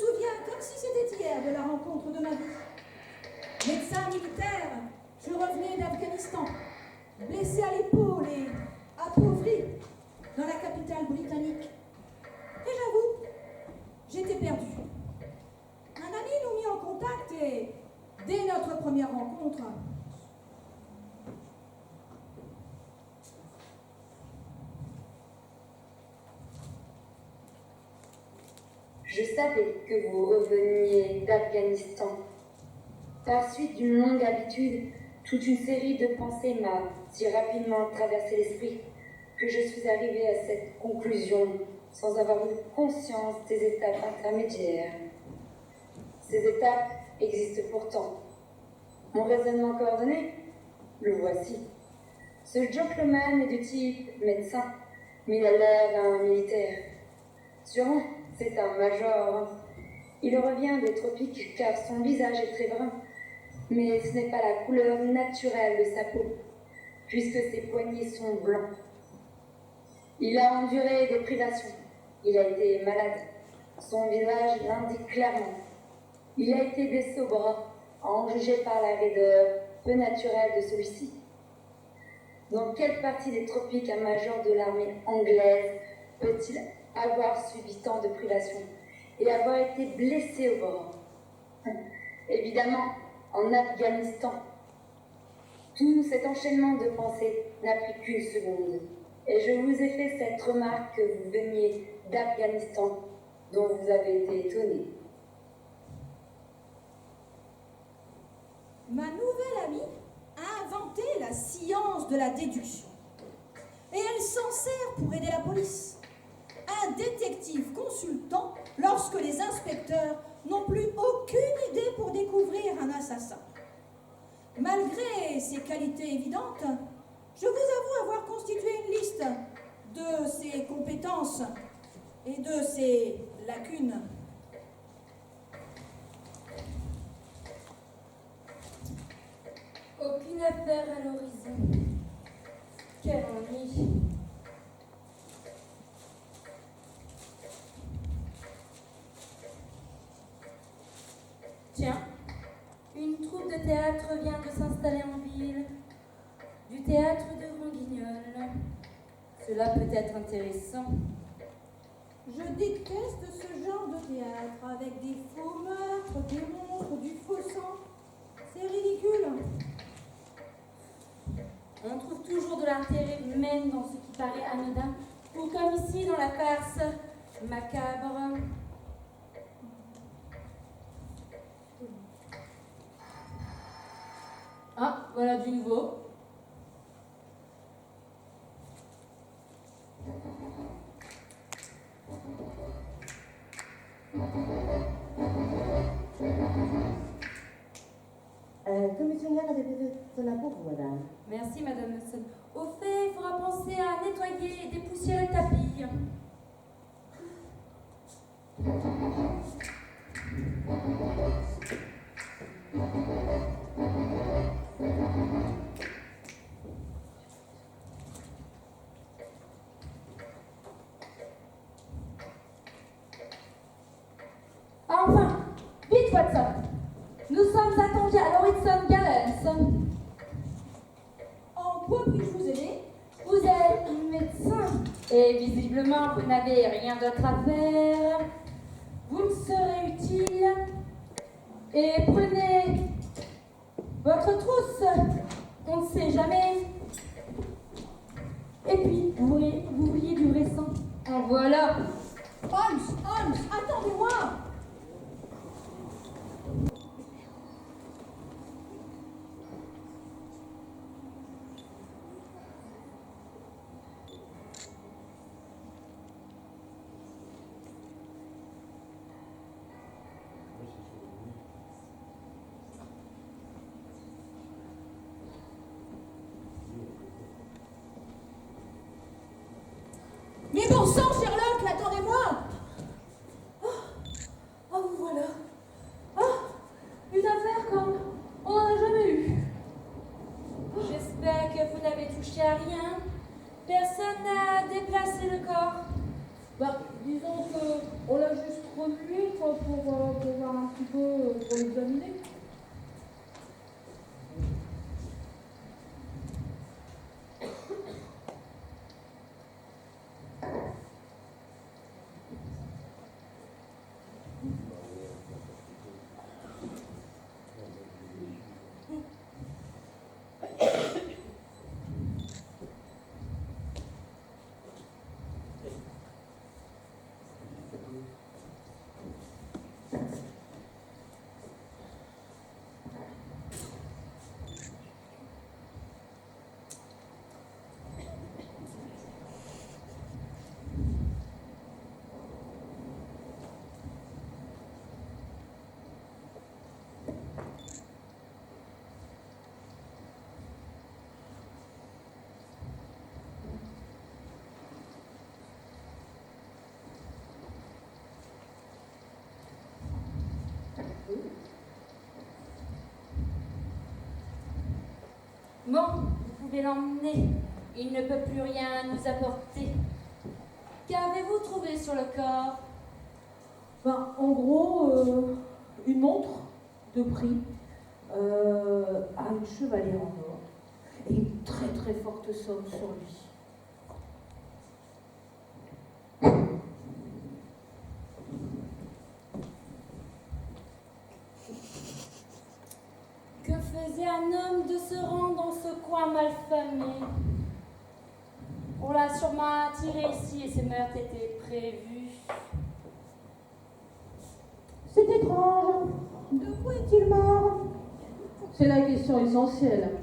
souviens comme si c'était hier de la rencontre de ma vie. Médecin militaire, je revenais d'Afghanistan, blessé à l'épaule et appauvri dans la capitale britannique. Et j'avoue, j'étais perdu. Un ami nous mit en contact et, dès notre première rencontre, je savais que vous reveniez d'Afghanistan. Par suite d'une longue habitude, toute une série de pensées m'a si rapidement traversé l'esprit que je suis arrivée à cette conclusion sans avoir eu conscience des étapes intermédiaires. Ces étapes existent pourtant. Mon raisonnement coordonné, le voici. Ce gentleman est du type médecin, mais il a l'air d'un militaire. Sûrement, c'est un major. Il revient des tropiques car son visage est très brun. Mais ce n'est pas la couleur naturelle de sa peau, puisque ses poignets sont blancs. Il a enduré des privations. Il a été malade. Son visage l'indique clairement. Il a été blessé au bras, en jugé par la raideur peu naturelle de celui-ci. Dans quelle partie des tropiques un major de l'armée anglaise peut-il avoir subi tant de privations et avoir été blessé au bras? Évidemment, en Afghanistan. Tout cet enchaînement de pensées n'a pris qu'une seconde. Et je vous ai fait cette remarque que vous veniez d'Afghanistan, dont vous avez été étonné. ma nouvelle amie a inventé la science de la déduction. Et elle s'en sert pour aider la police. Un détective consultant lorsque les inspecteurs n'ont plus aucune idée pour découvrir un assassin. Malgré ses qualités évidentes, je vous avoue avoir constitué une liste de ses compétences et de ses lacunes. Aucune affaire à l'horizon. Quel ennui. Tiens, une troupe de théâtre vient de s'installer en ville. Du théâtre de Ranguignol. Cela peut être intéressant. Je déteste ce genre de théâtre avec des faux meurtres, des monstres, du faux sang. C'est ridicule. On trouve toujours de l'intérêt même dans ce qui paraît anodin, ou comme ici dans la farce macabre. Ah, voilà du nouveau. Commissionnaire a déposé son impôt pour madame. Merci, Madame Nelson. Au fait, il faudra penser à nettoyer et dépoussiérer le tapis. Ah, enfin, vite, Watson. Nous sommes attendus à l'Horizon Gardens. En quoi puis-je vous aider? Vous êtes médecin et visiblement vous n'avez rien d'autre à faire. Vous me serez utile et prenez votre trousse. On ne sait jamais. Et puis, vous vouliez du récent. En voilà. Holmes, attendez-moi! Mais bon sang, Sherlock, attendez-moi! Ah, vous voilà. Ah, une affaire comme on n'en a jamais eu. J'espère que vous n'avez touché à rien. Personne n'a déplacé le corps. Bah, disons que on l'a juste remué quoi, pour petit peu pour l'examiner. Bon, vous pouvez l'emmener. Il ne peut plus rien nous apporter. Qu'avez-vous trouvé sur le corps? Ben, en gros, une montre de prix à une chevalière en or et une très très forte somme sur lui. Que faisait un homme de se rendre dans ce coin malfamé? On l'a sûrement attiré ici et ses meurtres étaient prévus. C'est étrange. De quoi est-il mort? C'est la question essentielle.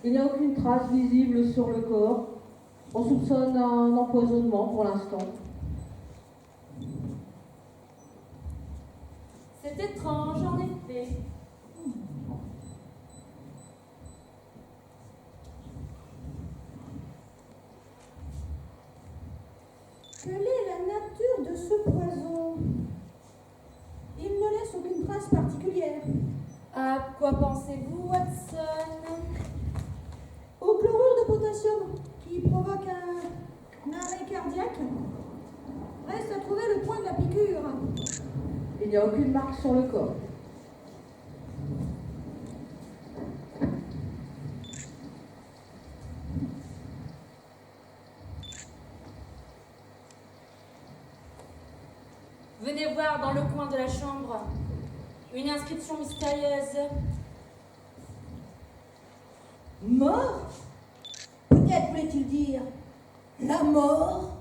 Il n'y a aucune trace visible sur le corps. On soupçonne un empoisonnement pour l'instant. C'est étrange en effet. Quelle est la nature de ce poison? Il ne laisse aucune trace particulière. À quoi pensez-vous, Watson? Au chlorure de potassium, qui provoque un arrêt cardiaque. Reste à trouver le point de la piqûre. Il n'y a aucune marque sur le corps. Venez voir dans le coin de la chambre une inscription mystérieuse. Mort? Peut-être voulait-il dire la mort?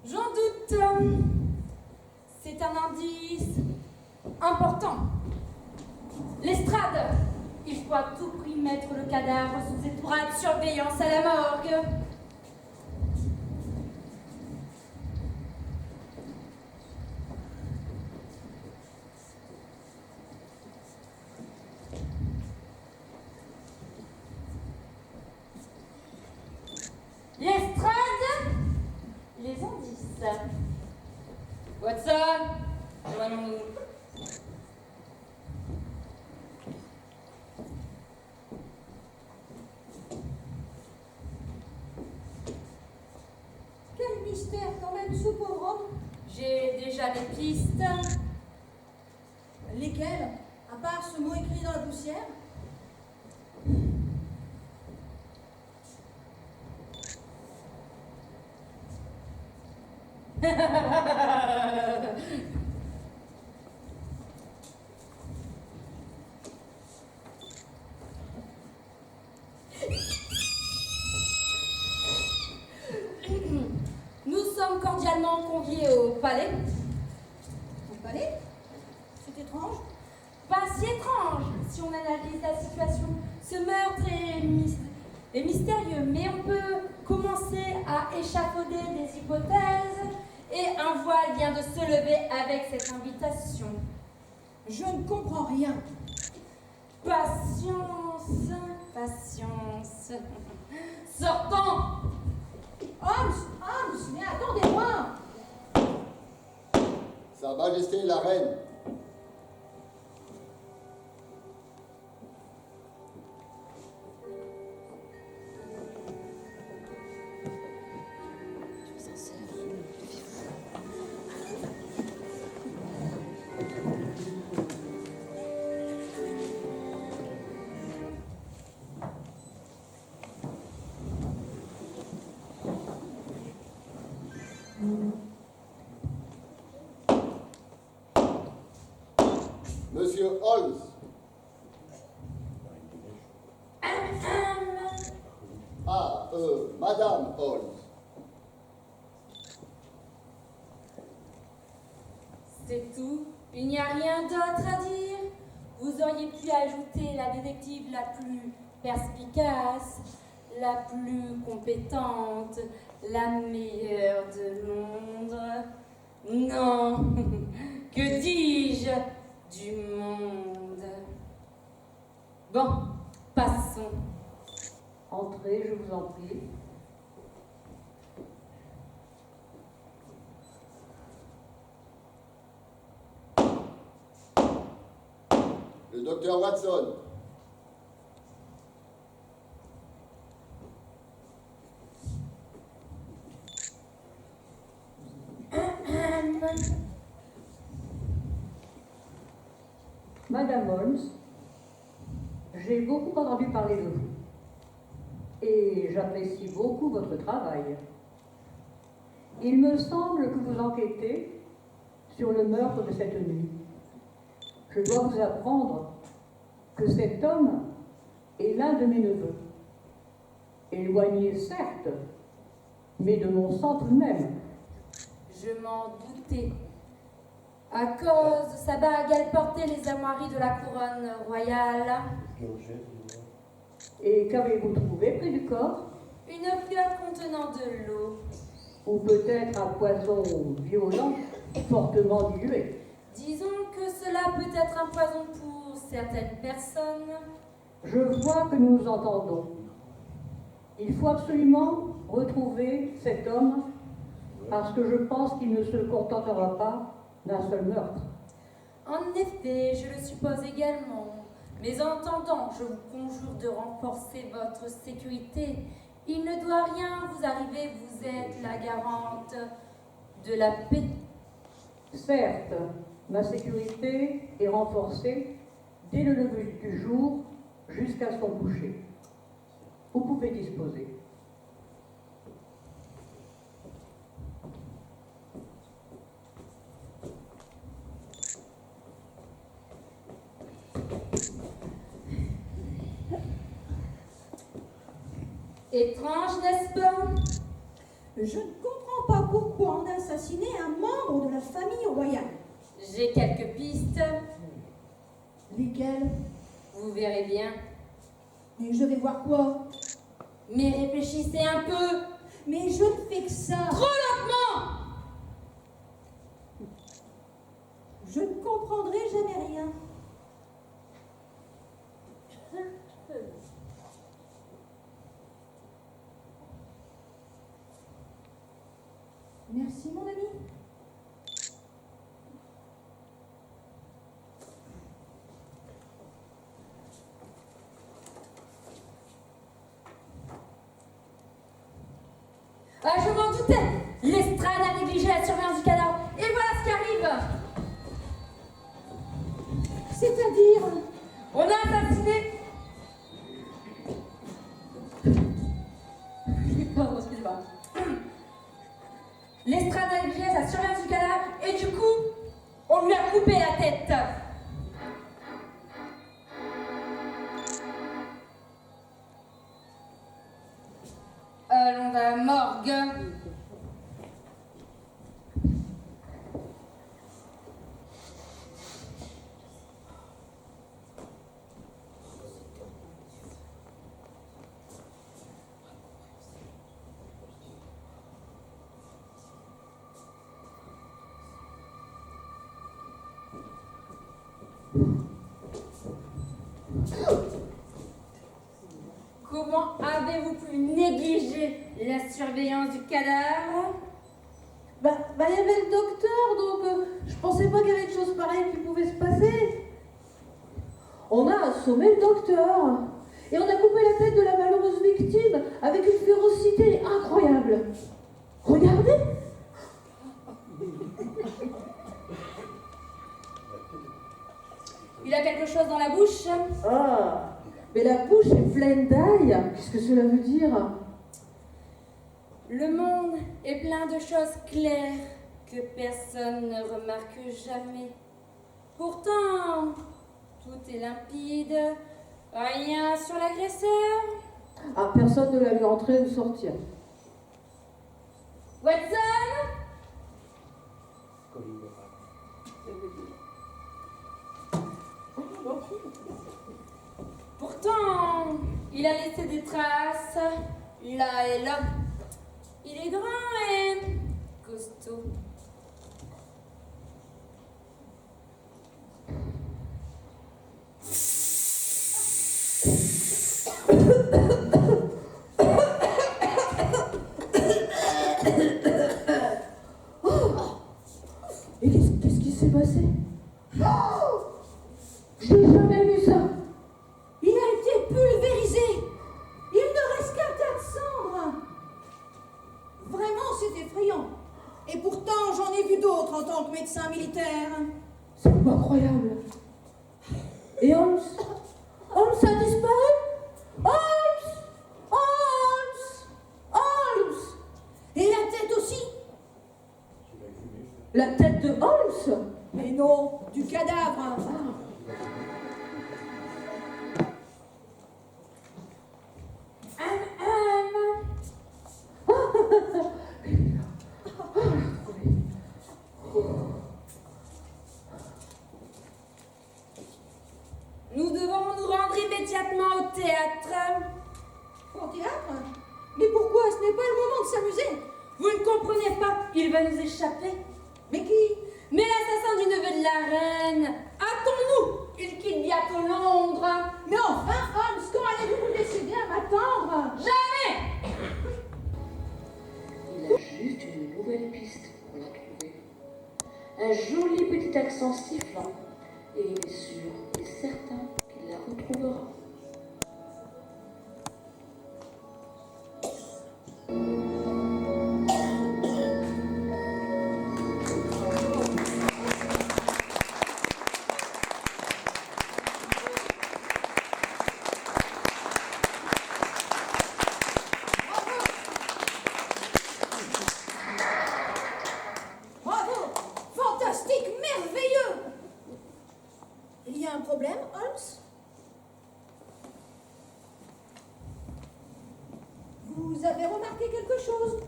J'en doute. C'est un indice important. L'estrade. Il faut à tout prix mettre le cadavre sous étroite surveillance à la morgue. L'estrade. Les indices. Watson, joignons-nous. Quel mystère quand même ce pauvre homme. J'ai déjà des pistes. Lesquels? À part ce mot écrit dans la poussière? Nous sommes cordialement conviés au palais. Au palais? C'est étrange. Pas si étrange si on analyse la situation. Ce meurtre est mystérieux, mais on peut commencer à échafauder des hypothèses et un voile vient de se lever avec cette invitation. Je ne comprends rien. Patience, patience. Sortons! Holmes, mais attendez-moi! Sa Majesté la Reine. Monsieur Holmes. Ah, Madame Holmes. C'est tout. Il n'y a rien d'autre à dire. Vous auriez pu ajouter la détective la plus perspicace, la plus compétente, la meilleure de Londres. Non, que dis-je, du monde. Bon, passons. Entrez, je vous en prie. Le docteur Watson. Madame Holmes, j'ai beaucoup entendu parler de vous. Et j'apprécie beaucoup votre travail. Il me semble que vous enquêtez sur le meurtre de cette nuit. Je dois vous apprendre que cet homme est l'un de mes neveux. Éloigné, certes, mais de mon sang tout de même. Je m'en doutais. À cause de sa bague, elle portait les armoiries de la couronne royale. Et qu'avez-vous trouvé près du corps? Une fleur contenant de l'eau. Ou peut-être un poison violent, fortement dilué. Disons que cela peut être un poison pour certaines personnes. Je vois que nous nous entendons. Il faut absolument retrouver cet homme parce que je pense qu'il ne se contentera pas d'un seul meurtre. En effet, je le suppose également. Mais en attendant, je vous conjure de renforcer votre sécurité. Il ne doit rien vous arriver, vous êtes la garante de la paix. Certes, ma sécurité est renforcée dès le lever du jour jusqu'à son coucher. Vous pouvez disposer. Étrange, n'est-ce pas? Je ne comprends pas pourquoi on a assassiné un membre de la famille royale. J'ai quelques pistes. Lesquelles? Vous verrez bien. Et je vais voir quoi? Mais réfléchissez un peu. Mais je ne fais que ça. Trop lentement! Je ne comprendrai jamais rien. Merci, mon ami. Ah, je m'en doutais. Lestrade a négligé la surveillance du cadavre. Et voilà ce qui arrive. C'est-à-dire? On a assassiné... Pardon, excusez-moi. Lestrade a négligé la surveillance du cadavre et du coup, on lui a coupé la tête. Allons à la morgue. Comment avez-vous pu négliger la surveillance du cadavre? Il y avait le docteur, donc je pensais pas qu'il y avait de choses pareilles qui pouvaient se passer. On a assommé le docteur et on a coupé la tête de la malheureuse victime avec une férocité incroyable. Regardez! Il a quelque chose dans la bouche? Ah, mais la bouche est pleine d'ail. Qu'est-ce que cela veut dire? Le monde est plein de choses claires que personne ne remarque jamais. Pourtant, tout est limpide. Rien sur l'agresseur. Ah, personne ne l'a vu entrer ou sortir. Watson? Pourtant, il a laissé des traces, là et là. Il est grand et costaud. Et qu'est-ce qui s'est passé? Oh, je n'ai jamais vu ça. Il a été pulvérisé. Il ne reste qu'un tas de cendres. Vraiment, c'est effrayant. Et pourtant, j'en ai vu d'autres en tant que médecin militaire. C'est incroyable. Et Holmes? Holmes a disparu? Holmes! Holmes! Holmes! Et la tête aussi. La tête de Holmes? Mais non, du cadavre. Nous devons nous rendre immédiatement au théâtre. Au théâtre? Mais pourquoi? Ce n'est pas le moment de s'amuser. Vous ne comprenez pas, il va nous échapper. Mais qui? Mais l'assassin du neveu de la reine. Hâtons-nous, il quitte bientôt Londres. Mais enfin, Holmes, quand allez-vous vous décider à m'attendre? Jamais. Il a juste une nouvelle piste pour la trouver. Un joli petit accent sifflant. Et il est sûr et certain qu'il la retrouvera. Bravo! Fantastique, merveilleux! Il y a un problème, Holmes? Vous avez remarqué quelque chose?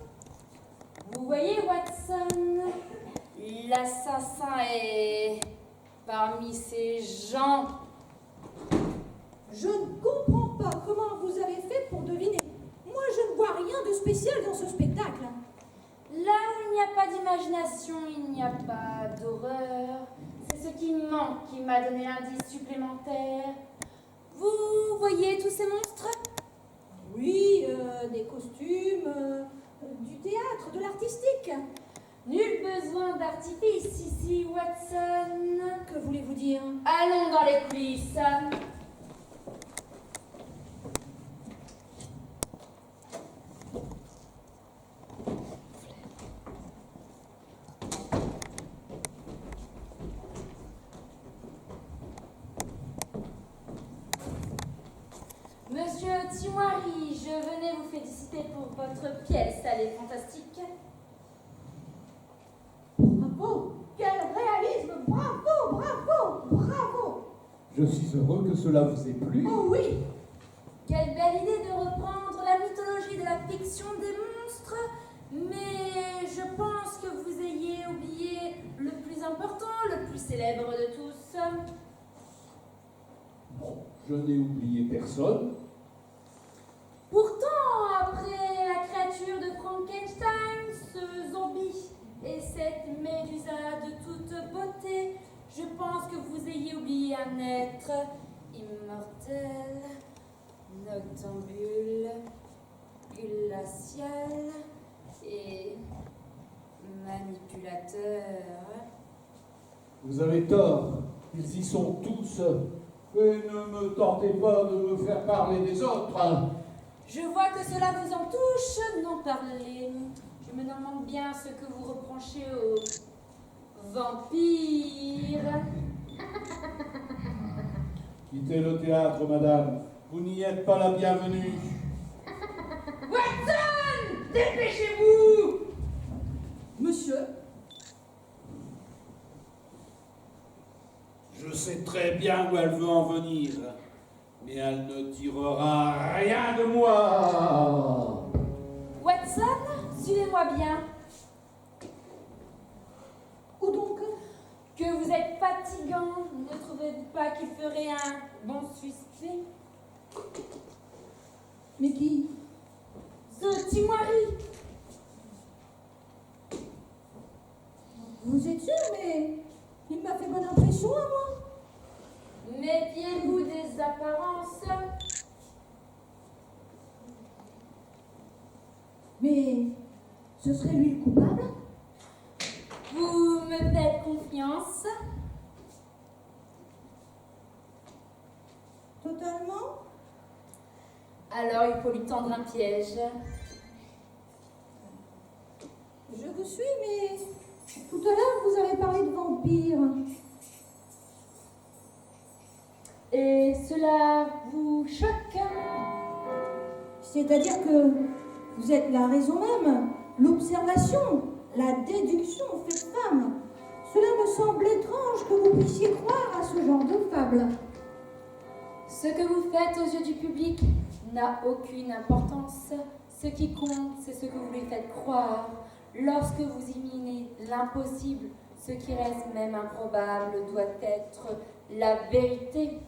Vous voyez, Watson, l'assassin est parmi ces gens. Je ne comprends pas comment vous avez fait pour deviner. Moi, je ne vois rien de spécial dans ce spectacle. Là où il n'y a pas d'imagination, il n'y a pas d'horreur. C'est ce qui manque qui m'a donné l'indice supplémentaire. Vous voyez tous ces monstres? Oui, des costumes, du théâtre, de l'artistique. Nul besoin d'artifice ici, Watson. Que voulez-vous dire? Allons dans les coulisses. Monsieur Tiwari, je venais vous féliciter pour votre pièce, elle est fantastique. Bravo! Quel réalisme! Bravo, bravo, bravo! Je suis heureux que cela vous ait plu. Oh oui! Quelle belle idée de reprendre la mythologie de la fiction des monstres, mais je pense que vous ayez oublié le plus important, le plus célèbre de tous. Bon, je n'ai oublié personne. Pourtant, après la créature de Frankenstein, ce zombie et cette médusa de toute beauté, je pense que vous ayez oublié un être immortel, noctambule, glacial et manipulateur. Vous avez tort, ils y sont tous. Et ne me tentez pas de me faire parler des autres. Je vois que cela vous en touche, non parler. Je me demande bien ce que vous reprochez aux vampires. Quittez le théâtre, madame. Vous n'y êtes pas la bienvenue. Watson, dépêchez-vous! Monsieur, très bien où elle veut en venir, mais elle ne tirera rien de moi. Watson, suivez-moi bien. Où donc? Que vous êtes fatigant, ne trouvez-vous pas qu'il ferait un bon suspect? Mais qui? Ce Timoiri. Vous êtes sûr, mais il m'a fait bonne impression à moi. Méfiez-vous des apparences. Mais ce serait lui le coupable? Vous me faites confiance? Totalement? Alors il faut lui tendre un piège. Je vous suis, mais tout à l'heure vous avez parlé de vampires. Et cela vous choque? C'est-à-dire que vous êtes la raison même, l'observation, la déduction faite femme. Cela me semble étrange que vous puissiez croire à ce genre de fable. Ce que vous faites aux yeux du public n'a aucune importance. Ce qui compte, c'est ce que vous lui faites croire. Lorsque vous imaginez l'impossible, ce qui reste même improbable doit être la vérité.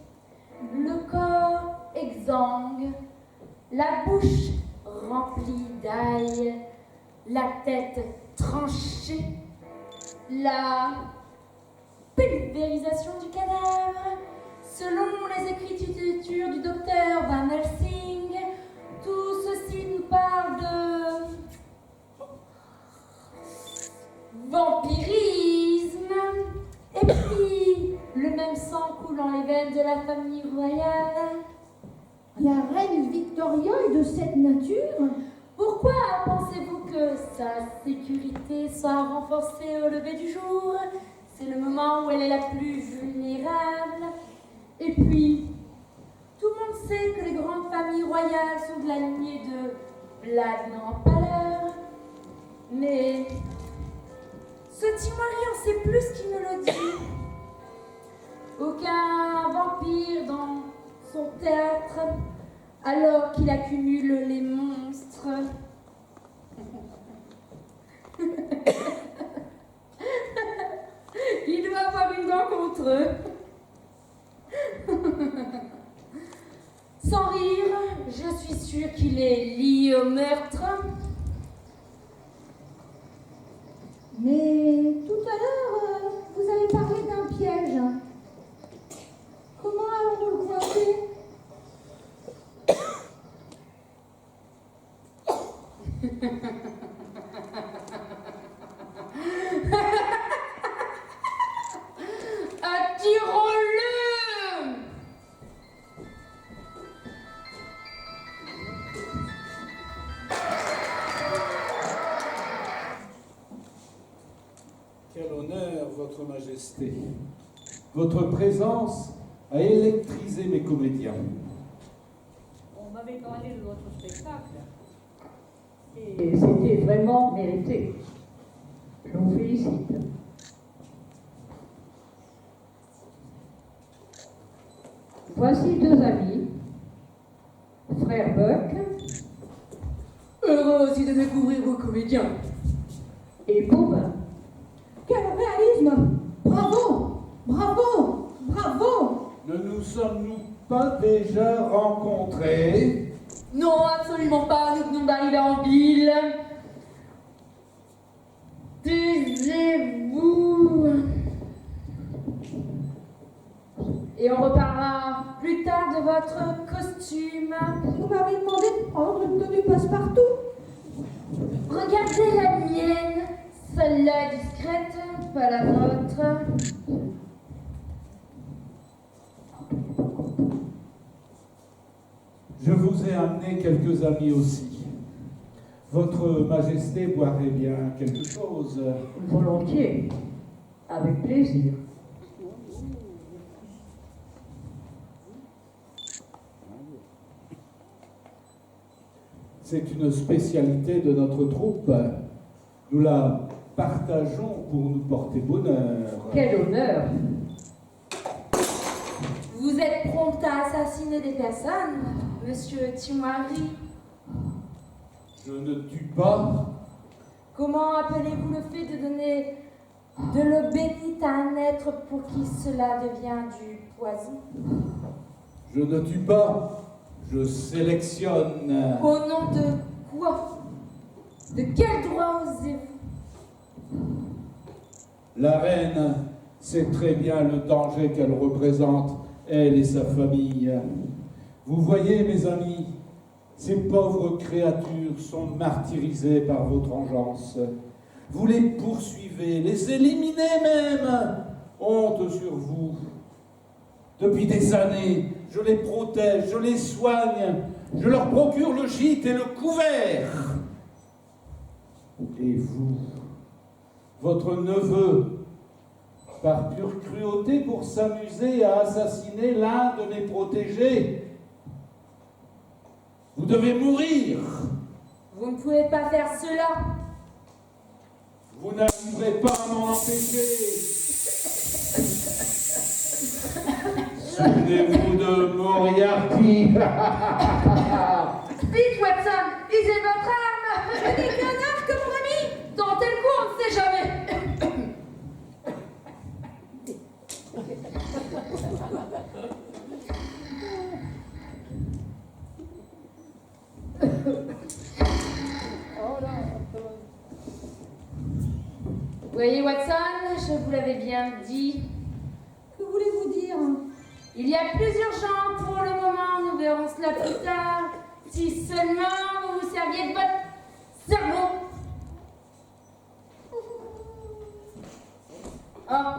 Le corps exsangue, la bouche remplie d'ail, la tête tranchée, la pulvérisation du cadavre. Selon les écritures du docteur Van Helsing, tout ceci nous parle de vampirisme. Et puis, le même sang coulant les veines de la famille royale. La reine Victoria est de cette nature? Pourquoi pensez-vous que sa sécurité soit renforcée au lever du jour? C'est le moment où elle est la plus vulnérable. Et puis, tout le monde sait que les grandes familles royales sont de la lignée de Vlad l'Empaleur. Mais ce Timoiri en sait plus qu'il ne le dit. Aucun vampire dans son théâtre, alors qu'il accumule les monstres. Il doit avoir une dent contre eux. Sans rire, je suis sûre qu'il est lié au meurtre. Mais tout à l'heure, vous avez parlé d'un piège. Comment allons-nous le coincer? Attirons-le! Quel honneur, Votre Majesté. Votre présence a électrisé mes comédiens. On m'avait parlé de votre spectacle. Et c'était vraiment mérité. Je vous félicite. Voici deux amis, frère Buck, Heureux aussi de découvrir vos comédiens. et Bourbon. Quel réalisme! Bravo! Bravo! Bravo! Ne nous sommes-nous pas déjà rencontrés? Non, absolument pas, nous venons d'arriver en ville. Taisez-vous. Et on reparlera plus tard de votre costume. Vous m'avez demandé de prendre une tenue passe-partout. Regardez la mienne, celle-là est discrète, pas la vôtre. Je vous ai amené quelques amis aussi. Votre Majesté boirait bien quelque chose. Volontiers, avec plaisir. C'est une spécialité de notre troupe. Nous la partageons pour nous porter bonheur. Quel honneur! assassiner des personnes, monsieur Timwari. Je ne tue pas. Comment appelez-vous le fait de donner de l'eau bénite à un être pour qui cela devient du poison? Je ne tue pas. Je sélectionne. Au nom de quoi? De quel droit osez-vous? La reine sait très bien le danger qu'elle représente, elle et sa famille. Vous voyez, mes amis, ces pauvres créatures sont martyrisées par votre engeance. Vous les poursuivez, les éliminez même. Honte sur vous. Depuis des années, je les protège, je les soigne, je leur procure le gîte et le couvert. Et vous, votre neveu, par pure cruauté pour s'amuser à assassiner l'un de mes protégés, vous devez mourir. Vous ne pouvez pas faire cela. Vous n'arriverez pas à m'en empêcher. Souvenez-vous de Moriarty. Vite, Watson, usez votre arme. Je n'ai qu'un arc, mon ami. Tentez le coup, on ne sait jamais. Voyez, Watson, je vous l'avais bien dit. Que voulez-vous dire? Il y a plus urgent pour le moment, nous verrons cela plus tard. Si seulement vous vous serviez de votre cerveau. Oh,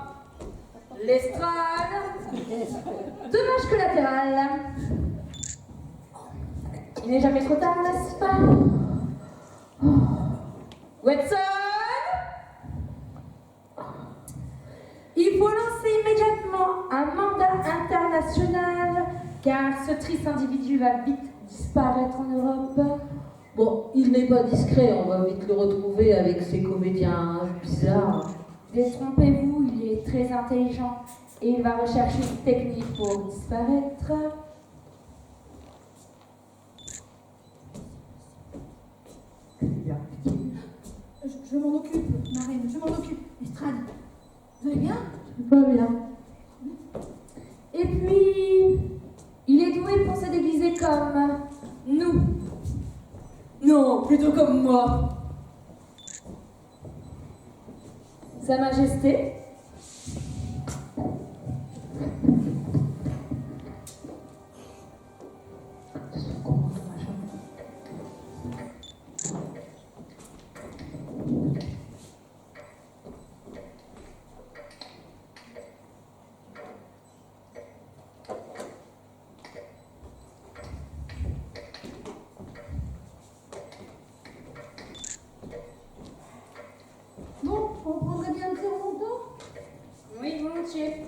l'estrade. Dommage collatéral. Il n'est jamais trop tard, n'est-ce pas? Watson, il faut lancer immédiatement un mandat international, car ce triste individu va vite disparaître en Europe. Bon, il n'est pas discret, on va vite le retrouver avec ses comédiens bizarres. Détrompez-vous, il est très intelligent et il va rechercher une technique pour disparaître. Je m'en occupe, ma reine, je m'en occupe. Estrade, vous allez bien? Pas bien. Et puis, il est doué pour se déguiser comme nous. Non, plutôt comme moi. Sa Majesté. Bon, on prendrait bien le faire longtemps? Oui, volontiers.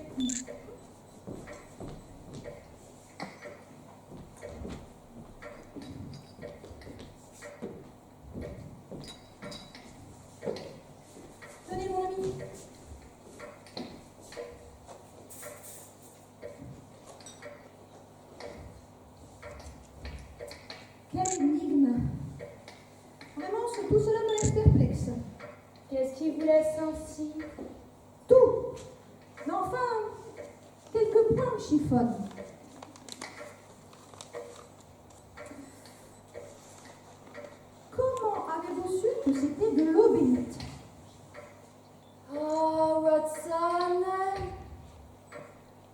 Tenez, mon ami. Quelle énigme. Vraiment, tout cela me laisse perplexe. Qu'est-ce qui vous laisse ainsi? Tout. Mais enfin, quelques points me chiffonnent. Comment avez-vous su que c'était de l'eau bénite? Oh, Watson.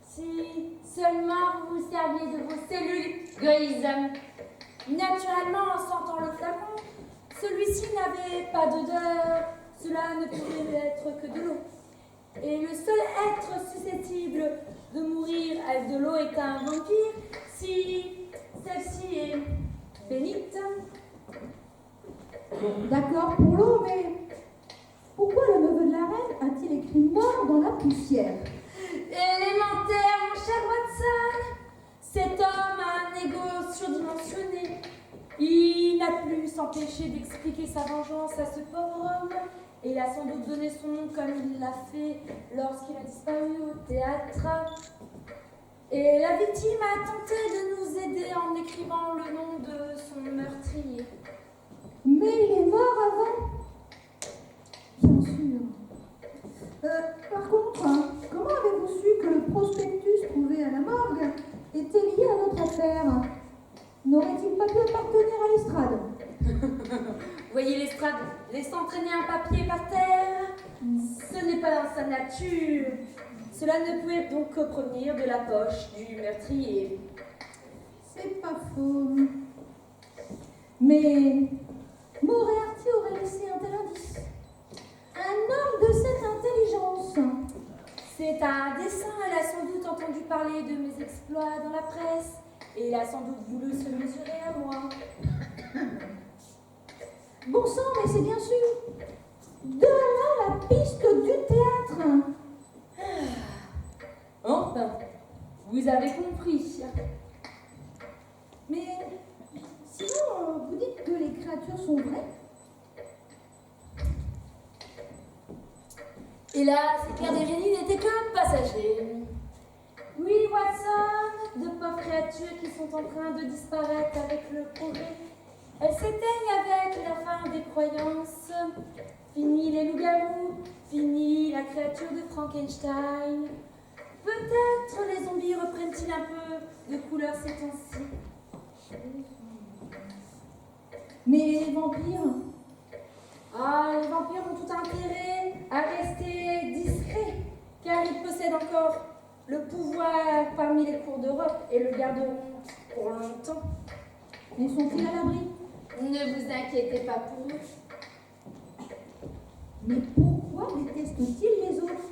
Si seulement vous vous serviez de vos cellules grises. Naturellement, en sentant le flacon, celui-ci n'avait pas d'odeur. Cela ne pouvait être que de l'eau. Et le seul être susceptible de mourir avec de l'eau est un vampire si celle-ci est bénite. D'accord pour l'eau, mais pourquoi le neveu de la reine a-t-il écrit mort dans la poussière? Élémentaire, mon cher Watson. Cet homme a un ego surdimensionné. Il n'a pu s'empêcher d'expliquer sa vengeance à ce pauvre homme. Et il a sans doute donné son nom comme il l'a fait lorsqu'il a disparu au théâtre. Et la victime a tenté de nous aider en écrivant le nom de son meurtrier. Mais il est mort avant. Bien sûr. Par contre, comment avez-vous su que le prospectus trouvé à la morgue était lié à notre affaire? N'aurait-il pas pu appartenir à l'estrade? Voyez l'estrade, laissant traîner un papier par terre. Ce n'est pas dans sa nature. Cela ne pouvait donc que provenir de la poche du meurtrier. C'est pas faux. Mais Moriarty aurait laissé un tel indice. Un homme de cette intelligence. C'est un dessein, elle a sans doute entendu parler de mes exploits dans la presse, et il a sans doute voulu se mesurer à moi. Bon sang, mais c'est bien sûr. De là la piste du théâtre. Enfin, vous avez compris. Mais sinon, vous dites que les créatures sont vraies? Et là, ces pierres des génies n'étaient que passagers. Oui, Watson, de pauvres créatures qui sont en train de disparaître avec le progrès. Elles s'éteignent avec la fin des croyances. Fini les loups-garous, fini la créature de Frankenstein. Peut-être les zombies reprennent-ils un peu de couleur ces temps-ci. Mais les vampires? Ah, les vampires ont tout intérêt à rester discrets, car ils possèdent encore le pouvoir parmi les cours d'Europe et le garderont pour longtemps. Mais sont-ils à l'abri? Ne vous inquiétez pas pour eux. Mais pourquoi détestent-ils les autres?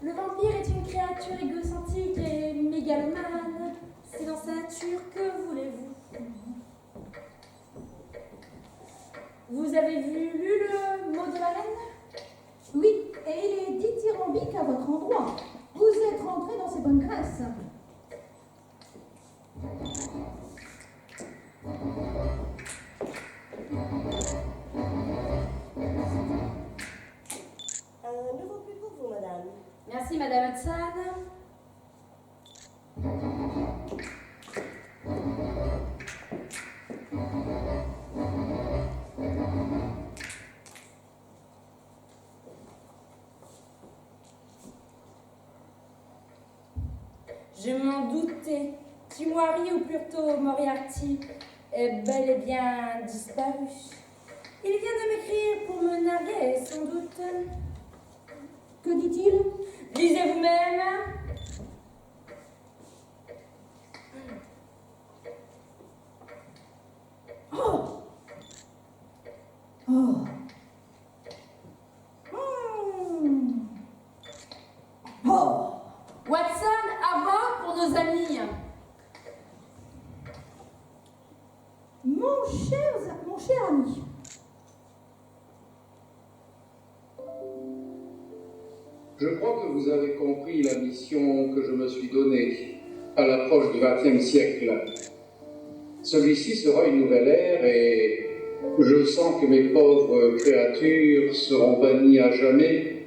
Le vampire est une créature égocentrique et mégalomane. C'est dans sa nature, que voulez-vous? Vous avez lu le mot de la reine? Oui, et il est dithyrambique à votre endroit. Vous êtes rentré dans ses bonnes grâces. Un nouveau plus pour vous, madame. Merci, Madame Hudson. Je m'en doutais. Timory, ou plutôt Moriarty, est bel et bien disparu. Il vient de m'écrire pour me narguer, sans doute. Que dit-il? Lisez vous-même. Oh! Oh! Oh! Watson, à bord pour nos amis. Mon cher ami, Je crois que vous avez compris la mission que je me suis donnée à l'approche du XXe siècle. Celui-ci sera une nouvelle ère et je sens que mes pauvres créatures seront bannies à jamais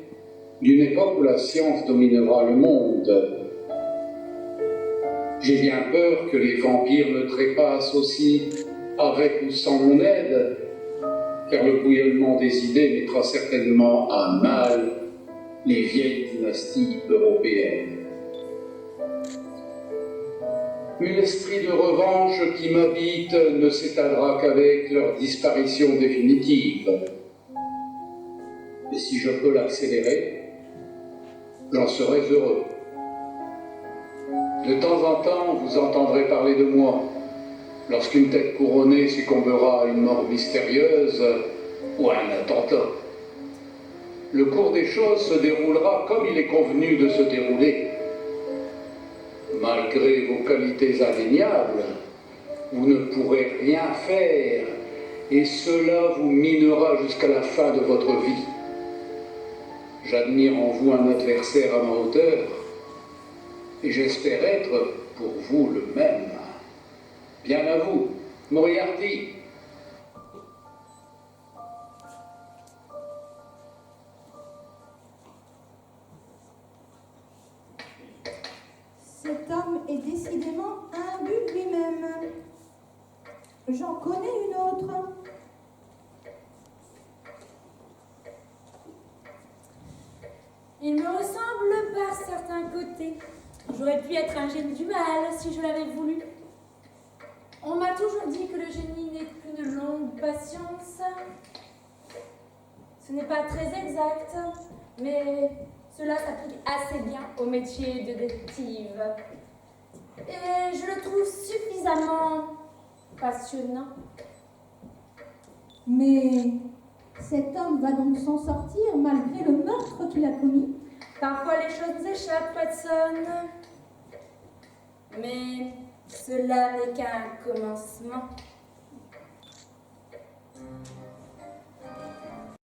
d'une époque où la science dominera le monde. J'ai bien peur que les vampires me trépassent aussi avec ou sans mon aide, car le bouillonnement des idées mettra certainement à mal les vieilles dynasties européennes. Mais l'esprit de revanche qui m'habite ne s'éteindra qu'avec leur disparition définitive. Et si je peux l'accélérer, j'en serai heureux. De temps en temps, vous entendrez parler de moi, lorsqu'une tête couronnée succombera à une mort mystérieuse ou à un attentat. Le cours des choses se déroulera comme il est convenu de se dérouler. Malgré vos qualités indéniables, vous ne pourrez rien faire, et cela vous minera jusqu'à la fin de votre vie. J'admire en vous un adversaire à ma hauteur, et j'espère être pour vous le même. Bien à vous, Moriarty. cet homme est est décidément imbu lui-même. J'en connais une autre. Il me ressemble par certains côtés. J'aurais pu être un génie du mal si je l'avais voulu. On m'a toujours dit que le génie n'est qu'une longue patience. Ce n'est pas très exact, mais cela s'applique assez bien au métier de détective. Et je le trouve suffisamment passionnant. Mais cet homme va donc s'en sortir malgré le meurtre qu'il a commis. Parfois les choses nous échappent, Watson. Mais cela n'est qu'un commencement.